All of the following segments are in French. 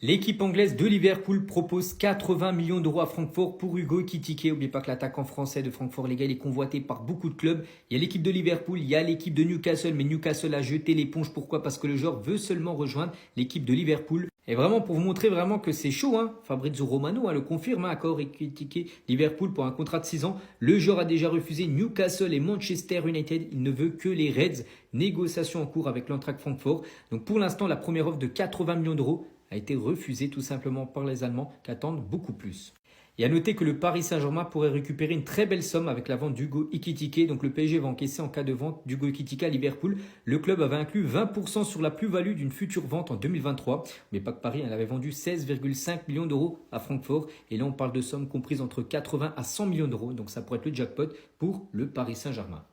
L'équipe anglaise de Liverpool propose 80 millions d'euros à Francfort pour Hugo Ekitike. N'oubliez pas que l'attaquant français de Francfort, les gars, il est convoité par beaucoup de clubs. Il y a l'équipe de Liverpool, il y a l'équipe de Newcastle, mais Newcastle a jeté l'éponge. Pourquoi? Parce que le joueur veut seulement rejoindre l'équipe de Liverpool. Et vraiment, pour vous montrer vraiment que c'est chaud, Fabrizio Romano le confirme, accord Ekitike Liverpool pour un contrat de 6 ans. Le joueur a déjà refusé Newcastle et Manchester United. Il ne veut que les Reds. Négociation en cours avec l'Eintracht Francfort. Donc pour l'instant, la première offre de 80 millions d'euros a été refusée tout simplement par les Allemands qui attendent beaucoup plus. Et à noter que le Paris Saint-Germain pourrait récupérer une très belle somme avec la vente d'Hugo Ekitike. Donc le PSG va encaisser en cas de vente d'Hugo Ekitike à Liverpool. Le club avait inclus 20% sur la plus-value d'une future vente en 2023. Mais pas que Paris, elle avait vendu 16,5 millions d'euros à Francfort. Et là, on parle de sommes comprises entre 80 à 100 millions d'euros. Donc ça pourrait être le jackpot pour le Paris Saint-Germain.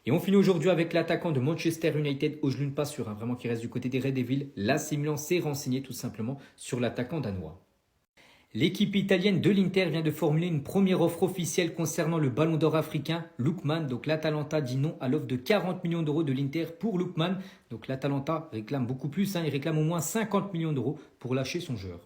Et on finit aujourd'hui avec l'attaquant de Manchester United, Özlund Pasur, vraiment qui reste du côté des Red Devils. L'AC Milan s'est renseigné tout simplement sur l'attaquant danois. L'équipe italienne de l'Inter vient de formuler une première offre officielle concernant le ballon d'or africain, Lookman. Donc l'Atalanta dit non à l'offre de 40 millions d'euros de l'Inter pour Lookman. Donc l'Atalanta réclame beaucoup plus, il réclame au moins 50 millions d'euros pour lâcher son joueur.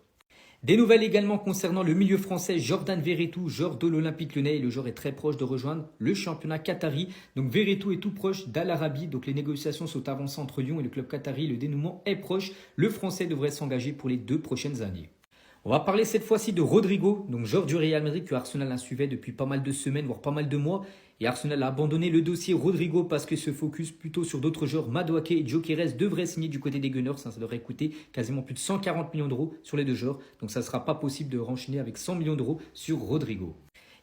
Des nouvelles également concernant le milieu français Jordan Verretou, joueur de l'Olympique Lyonnais. Le joueur est très proche de rejoindre le championnat qatari. Donc Verretou est tout proche d'Al Arabi. Donc les négociations sont avancées entre Lyon et le club qatari. Le dénouement est proche. Le français devrait s'engager pour les 2 prochaines années. On va parler cette fois-ci de Rodrigo, donc joueur du Real Madrid que Arsenal suivait depuis pas mal de semaines, voire pas mal de mois. Et Arsenal a abandonné le dossier Rodrigo parce qu'il se focus plutôt sur d'autres joueurs. Madueke et Gyökeres devraient signer du côté des Gunners. Ça devrait coûter quasiment plus de 140 millions d'euros sur les 2 joueurs. Donc ça ne sera pas possible de renchaîner avec 100 millions d'euros sur Rodrigo.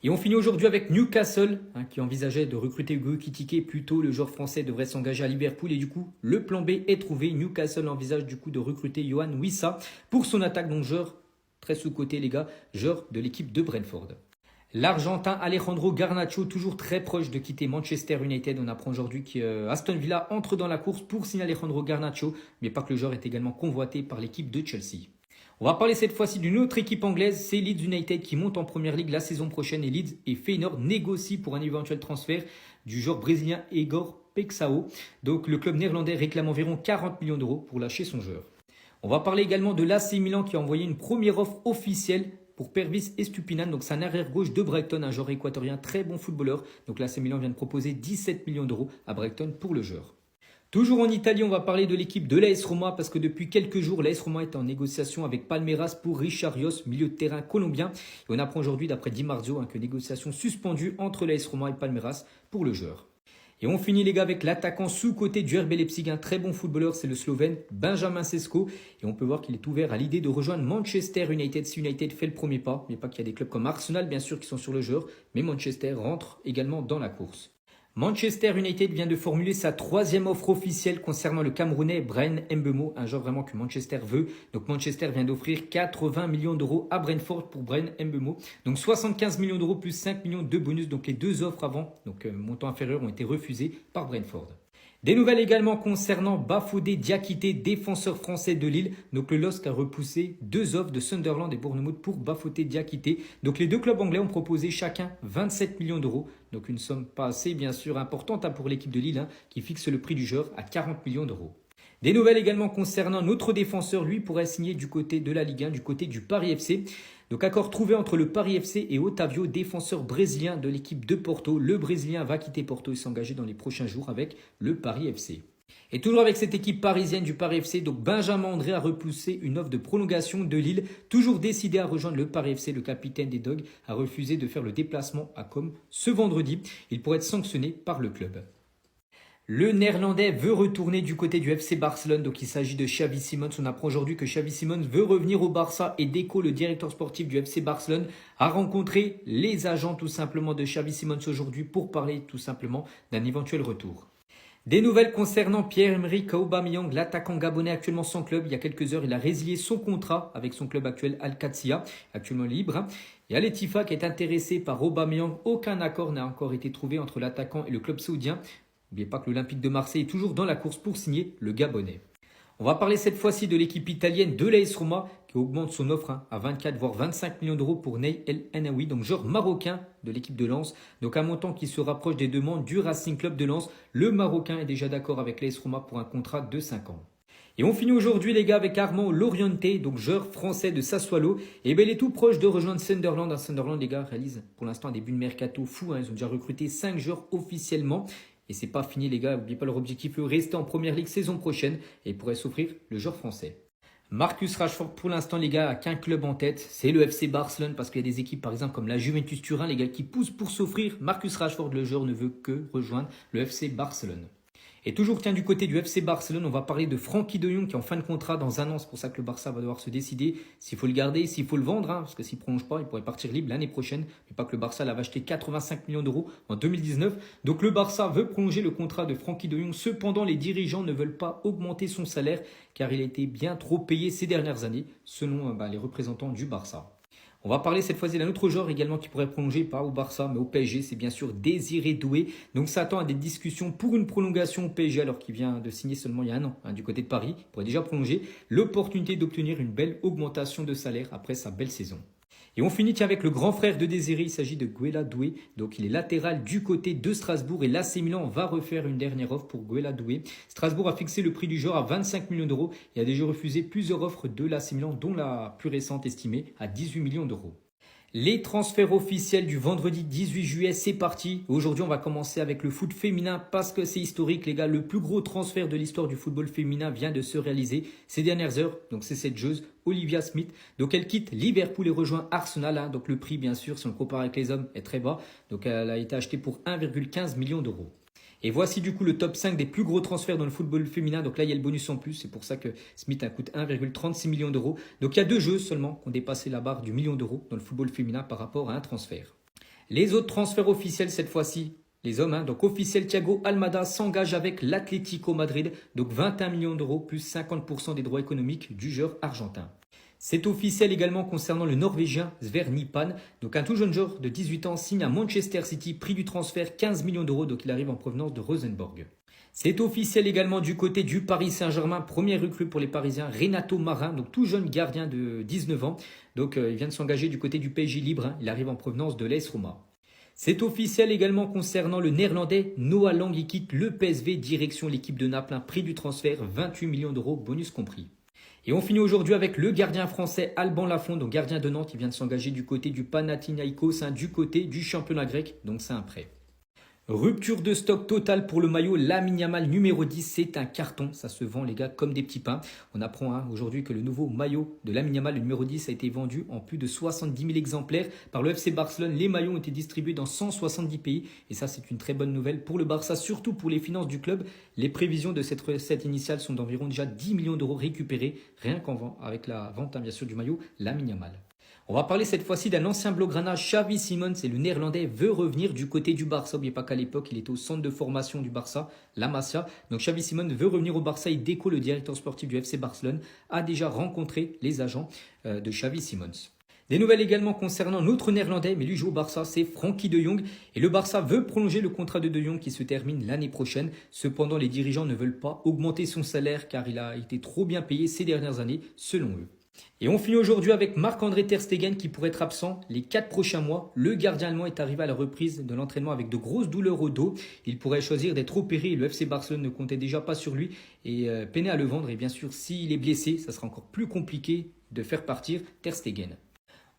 Et on finit aujourd'hui avec Newcastle, qui envisageait de recruter Hugo Ekitike. Plutôt, le joueur français devrait s'engager à Liverpool. Et du coup, le plan B est trouvé. Newcastle envisage du coup de recruter Yohan Wissa pour son attaque, donc joueur très sous-côté les gars, joueur de l'équipe de Brentford. L'Argentin Alejandro Garnacho, toujours très proche de quitter Manchester United. On apprend aujourd'hui qu'Aston Villa entre dans la course pour signer Alejandro Garnacho, mais pas que le joueur est également convoité par l'équipe de Chelsea. On va parler cette fois-ci d'une autre équipe anglaise, c'est Leeds United qui monte en première ligue la saison prochaine et Leeds et Feyenoord négocient pour un éventuel transfert du joueur brésilien Igor Peixao. Donc le club néerlandais réclame environ 40 millions d'euros pour lâcher son joueur. On va parler également de l'AC Milan qui a envoyé une première offre officielle pour Pervis Estupinan. Donc c'est un arrière-gauche de Brighton, un joueur équatorien très bon footballeur. Donc l'AC Milan vient de proposer 17 millions d'euros à Brighton pour le joueur. Toujours en Italie, on va parler de l'équipe de l'AS Roma parce que depuis quelques jours, l'AS Roma est en négociation avec Palmeiras pour Richard Rios, milieu de terrain colombien. Et on apprend aujourd'hui, d'après Di Marzio, que négociation suspendue entre l'AS Roma et Palmeiras pour le joueur. Et on finit les gars avec l'attaquant sous-côté du RB Leipzig, un très bon footballeur, c'est le Slovène Benjamin Sesko. Et on peut voir qu'il est ouvert à l'idée de rejoindre Manchester United si United fait le premier pas. Mais pas qu'il y a des clubs comme Arsenal bien sûr qui sont sur le joueur, mais Manchester rentre également dans la course. Manchester United vient de formuler sa 3e offre officielle concernant le Camerounais Bryan Mbeumo, un joueur vraiment que Manchester veut. Donc Manchester vient d'offrir 80 millions d'euros à Brentford pour Bryan Mbeumo. Donc 75 millions d'euros plus 5 millions de bonus. Donc les 2 offres avant, donc montant inférieur, ont été refusées par Brentford. Des nouvelles également concernant Bafodé Diakité, défenseur français de Lille. Donc le LOSC a repoussé 2 offres de Sunderland et Bournemouth pour Bafodé Diakité. Donc les 2 clubs anglais ont proposé chacun 27 millions d'euros. Donc une somme pas assez bien sûr importante pour l'équipe de Lille qui fixe le prix du joueur à 40 millions d'euros. Des nouvelles également concernant notre défenseur, lui pourrait signer du côté de la Ligue 1, du côté du Paris FC. Donc accord trouvé entre le Paris FC et Otavio, défenseur brésilien de l'équipe de Porto. Le Brésilien va quitter Porto et s'engager dans les prochains jours avec le Paris FC. Et toujours avec cette équipe parisienne du Paris FC, donc Benjamin André a repoussé une offre de prolongation de Lille. Toujours décidé à rejoindre le Paris FC, le capitaine des Dogs a refusé de faire le déplacement à Com ce vendredi. Il pourrait être sanctionné par le club. Le Néerlandais veut retourner du côté du FC Barcelone, donc il s'agit de Xavi Simons. On apprend aujourd'hui que Xavi Simons veut revenir au Barça et Deco, le directeur sportif du FC Barcelone, a rencontré les agents tout simplement de Xavi Simons aujourd'hui pour parler tout simplement d'un éventuel retour. Des nouvelles concernant Pierre-Emerick Aubameyang, l'attaquant gabonais actuellement sans club. Il y a quelques heures, il a résilié son contrat avec son club actuel Al-Qadsiya, actuellement libre. Et Al Ettifaq est intéressé par Aubameyang. Aucun accord n'a encore été trouvé entre l'attaquant et le club saoudien. N'oubliez pas que l'Olympique de Marseille est toujours dans la course pour signer le Gabonais. On va parler cette fois-ci de l'équipe italienne de l'AS Roma qui augmente son offre à 24 voire 25 millions d'euros pour Ney El Hennaoui, donc joueur marocain de l'équipe de Lens. Donc un montant qui se rapproche des demandes du Racing Club de Lens. Le Marocain est déjà d'accord avec l'AS Roma pour un contrat de 5 ans. Et on finit aujourd'hui les gars avec Armand Loriente, donc joueur français de Sassuolo. Et ben il est tout proche de rejoindre Sunderland. Sunderland les gars réalise pour l'instant un début de mercato fou. Ils ont déjà recruté 5 joueurs officiellement. Et c'est pas fini les gars, n'oubliez pas leur objectif, rester en première ligue saison prochaine et pourrait s'offrir le joueur français. Marcus Rashford pour l'instant les gars a qu'un club en tête, c'est le FC Barcelone parce qu'il y a des équipes par exemple comme la Juventus Turin les gars qui poussent pour s'offrir. Marcus Rashford le joueur ne veut que rejoindre le FC Barcelone. Et toujours tiens du côté du FC Barcelone, on va parler de Frenkie de Jong qui est en fin de contrat dans un an. C'est pour ça que le Barça va devoir se décider s'il faut le garder, s'il faut le vendre. Parce que s'il ne prolonge pas, il pourrait partir libre l'année prochaine. Mais pas que le Barça l'avait acheté 85 millions d'euros en 2019. Donc le Barça veut prolonger le contrat de Frenkie de Jong. Cependant, les dirigeants ne veulent pas augmenter son salaire car il a été bien trop payé ces dernières années selon les représentants du Barça. On va parler cette fois-ci d'un autre joueur également qui pourrait prolonger, pas au Barça, mais au PSG. C'est bien sûr Désiré Doué. Donc ça attend à des discussions pour une prolongation au PSG alors qu'il vient de signer seulement il y a un an du côté de Paris. Il pourrait déjà prolonger. L'opportunité d'obtenir une belle augmentation de salaire après sa belle saison. Et on finit avec le grand frère de Désiré, il s'agit de Guela Doué. Donc il est latéral du côté de Strasbourg et l'AC Milan va refaire une dernière offre pour Guela Doué. Strasbourg a fixé le prix du joueur à 25 millions d'euros et a déjà refusé plusieurs offres de l'AC Milan dont la plus récente estimée à 18 millions d'euros. Les transferts officiels du vendredi 18 juillet, c'est parti. Aujourd'hui, on va commencer avec le foot féminin parce que c'est historique, les gars. Le plus gros transfert de l'histoire du football féminin vient de se réaliser ces dernières heures. Donc, c'est cette joueuse, Olivia Smith. Donc, elle quitte Liverpool et rejoint Arsenal. Donc, le prix, bien sûr, si on le compare avec les hommes, est très bas. Donc, elle a été achetée pour 1,15 million d'euros. Et voici du coup le top 5 des plus gros transferts dans le football féminin. Donc là, il y a le bonus en plus. C'est pour ça que Smith coûte 1,36 million d'euros. Donc il y a 2 jeux seulement qui ont dépassé la barre du million d'euros dans le football féminin par rapport à un transfert. Les autres transferts officiels cette fois-ci, les hommes. Donc officiel, Thiago Almada s'engage avec l'Atlético Madrid. Donc 21 millions d'euros plus 50% des droits économiques du joueur argentin. C'est officiel également concernant le Norvégien Sverre Nipan. Donc un tout jeune joueur de 18 ans signe à Manchester City, prix du transfert 15 millions d'euros. Donc il arrive en provenance de Rosenborg. C'est officiel également du côté du Paris Saint-Germain. Premier recrue pour les Parisiens, Renato Marin, donc tout jeune gardien de 19 ans. Donc il vient de s'engager du côté du PSG libre. Il arrive en provenance de l'AS Roma. C'est officiel également concernant le néerlandais Noah Lang. Il quitte le PSV direction l'équipe de Naples. Prix du transfert 28 millions d'euros, bonus compris. Et on finit aujourd'hui avec le gardien français Alban Lafont, donc gardien de Nantes. Il vient de s'engager du côté du Panathinaïkos, du côté du championnat grec, donc c'est un prêt. Rupture de stock totale pour le maillot Lamine Yamal numéro 10, c'est un carton, ça se vend les gars comme des petits pains. On apprend aujourd'hui que le nouveau maillot de Lamine Yamal, le numéro 10, a été vendu en plus de 70 000 exemplaires par le FC Barcelone. Les maillots ont été distribués dans 170 pays et ça c'est une très bonne nouvelle pour le Barça, surtout pour les finances du club. Les prévisions de cette recette initiale sont d'environ déjà 10 millions d'euros récupérés, rien qu'en vend avec la vente bien sûr du maillot Lamine Yamal. On va parler cette fois-ci d'un ancien blaugrana, Xavi Simons, et le néerlandais veut revenir du côté du Barça. N'oubliez pas qu'à l'époque, il était au centre de formation du Barça, la Masia. Donc Xavi Simons veut revenir au Barça et Deco, le directeur sportif du FC Barcelone, a déjà rencontré les agents de Xavi Simons. Des nouvelles également concernant notre néerlandais, mais lui joue au Barça, c'est Frenkie de Jong. Et le Barça veut prolonger le contrat de Jong qui se termine l'année prochaine. Cependant, les dirigeants ne veulent pas augmenter son salaire car il a été trop bien payé ces dernières années, selon eux. Et on finit aujourd'hui avec Marc-André Ter Stegen qui pourrait être absent les 4 prochains mois. Le gardien allemand est arrivé à la reprise de l'entraînement avec de grosses douleurs au dos. Il pourrait choisir d'être opéré. Le FC Barcelone ne comptait déjà pas sur lui et peinait à le vendre. Et bien sûr, s'il est blessé, ça sera encore plus compliqué de faire partir Ter Stegen.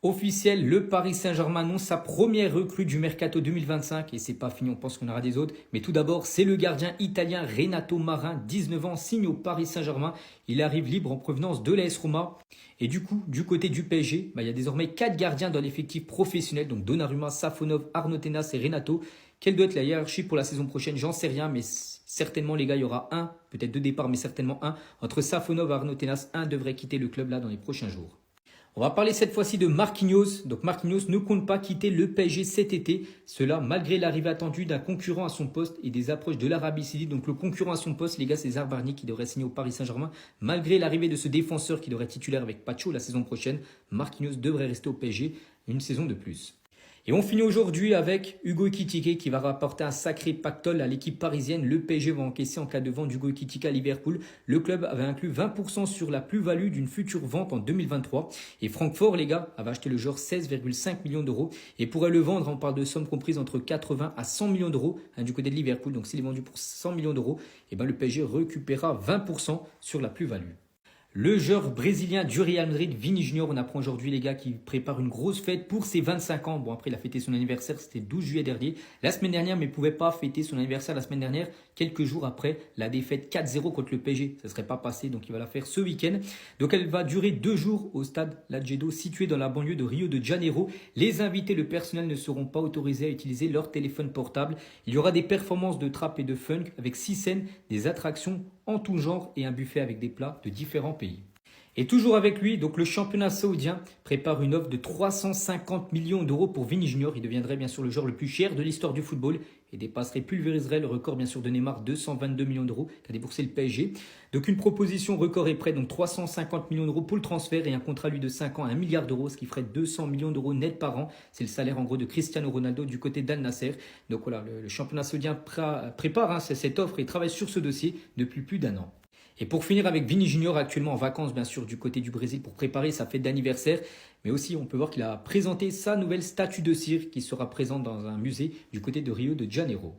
Officiel, le Paris Saint-Germain annonce sa première recrue du Mercato 2025 et c'est pas fini, on pense qu'on aura des autres. Mais tout d'abord, c'est le gardien italien Renato Marin, 19 ans, signe au Paris Saint-Germain. Il arrive libre en provenance de l'AS Roma. Et du coup, du côté du PSG, il y a désormais 4 gardiens dans l'effectif professionnel, donc Donnarumma, Safonov, Arnaud-Tenas et Renato. Quelle doit être la hiérarchie pour la saison prochaine? J'en sais rien, mais certainement les gars, il y aura un, peut-être 2 départs, mais certainement un. Entre Safonov et Arnaud-Tenas, un devrait quitter le club là dans les prochains jours. On va parler cette fois-ci de Marquinhos. Donc Marquinhos ne compte pas quitter le PSG cet été. Cela malgré l'arrivée attendue d'un concurrent à son poste et des approches de l'Arabie Saoudite. Donc le concurrent à son poste, les gars, c'est Varane qui devrait signer au Paris Saint-Germain. Malgré l'arrivée de ce défenseur qui devrait être titulaire avec Pacho la saison prochaine, Marquinhos devrait rester au PSG une saison de plus. Et on finit aujourd'hui avec Hugo Ekitike qui va rapporter un sacré pactole à l'équipe parisienne. Le PSG va encaisser en cas de vente d'Hugo Ekitike à Liverpool. Le club avait inclus 20% sur la plus-value d'une future vente en 2023. Et Francfort, les gars, avait acheté le joueur 16,5 millions d'euros et pourrait le vendre. On parle de sommes comprises entre 80 à 100 millions d'euros du côté de Liverpool. Donc s'il est vendu pour 100 millions d'euros, le PSG récupérera 20% sur la plus-value. Le joueur brésilien du Real Madrid, Vini Junior, on apprend aujourd'hui les gars qu'il prépare une grosse fête pour ses 25 ans. Bon après il a fêté son anniversaire, c'était 12 juillet dernier, la semaine dernière, mais il ne pouvait pas fêter son anniversaire la semaine dernière, quelques jours après la défaite 4-0 contre le PSG. Ça ne serait pas passé, donc il va la faire ce week-end. Donc elle va durer 2 jours au stade Lagedo, situé dans la banlieue de Rio de Janeiro. Les invités, le personnel ne seront pas autorisés à utiliser leur téléphone portable. Il y aura des performances de trap et de funk avec 6 scènes, des attractions en tout genre et un buffet avec des plats de différents pays. Et toujours avec lui, donc le championnat saoudien prépare une offre de 350 millions d'euros pour Vini Junior. Il deviendrait bien sûr le joueur le plus cher de l'histoire du football et pulvériserait le record bien sûr de Neymar, 222 millions d'euros qu'a déboursé le PSG. Donc une proposition record est prête, donc 350 millions d'euros pour le transfert et un contrat lui de 5 ans à 1 milliard d'euros, ce qui ferait 200 millions d'euros net par an. C'est le salaire en gros de Cristiano Ronaldo du côté d'Al Nasser. Donc voilà, le championnat saoudien prépare cette offre et travaille sur ce dossier depuis plus d'un an. Et pour finir avec Vini Junior, actuellement en vacances bien sûr du côté du Brésil pour préparer sa fête d'anniversaire. Mais aussi on peut voir qu'il a présenté sa nouvelle statue de cire qui sera présente dans un musée du côté de Rio de Janeiro.